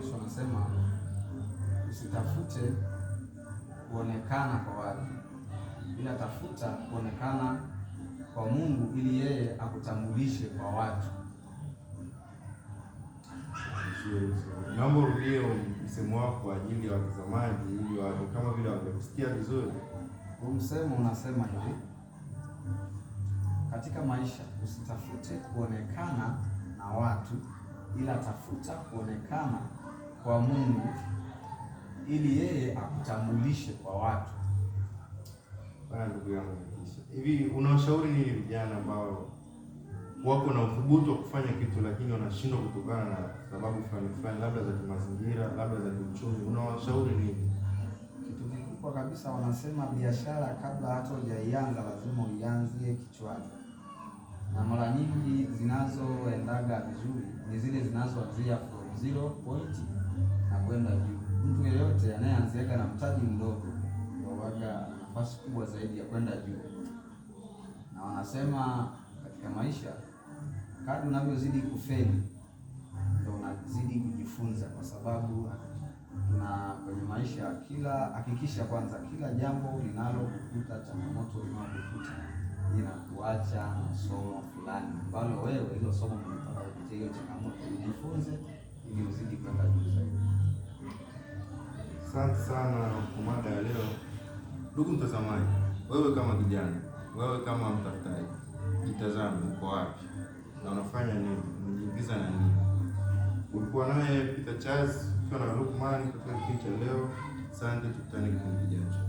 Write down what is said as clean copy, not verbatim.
Kristo anasema usitafute kuonekana kwa watu, ila tafuta kuonekana kwa Mungu ili yeye akutambulishe kwa watu. Naomba urudie msemo wako kwa ajili ya watazamaji ili watu kama vile wangekusikia vizuri. Huu msemo unasema hivi: katika maisha usitafute kuonekana na watu, ila tafuta kuonekana kwa Mungu ili yeye akutambulishe kwa watu. Bwana ndugu yangu, hivi unawashauri nini vijana ambao wako na uthubutu wa kufanya kitu lakini wanashindwa kutokana na sababu fulani, labda za kimazingira, labda za kiuchumi? Unawashauri nini? Kitu kikubwa kabisa, wanasema biashara kabla hata hujaianza lazima uianzie kichwani, na mara nyingi zinazoendaga vizuri ni zile zinazoanzia from 0 point na kwenda juu. Mtu yeyote anayeanziaga na mtaji mdogo ndio waga nafasi kubwa zaidi ya kwenda juu. Na wanasema katika maisha kadri unavyozidi kufeli ndio unazidi kujifunza, kwa sababu kwenye maisha hakikisha kwanza kila jambo linalokukuta, changamoto linalokukuta inakuacha na somo fulani ambalo wewe hilo somo unataka kupitia hiyo changamoto ujifunze ili uzidi kwenda juu zaidi. Asante sana kwa mada ya leo. Ndugu mtazamaji, wewe kama kijana, wewe kama mtafutaji, jitazame uko wapi na unafanya nini, unajiingiza na nini. Ulikuwa naye Peter Charles ukiwa na Lukman katika kipindi cha leo. Asante, tukutane kipindi kijacho.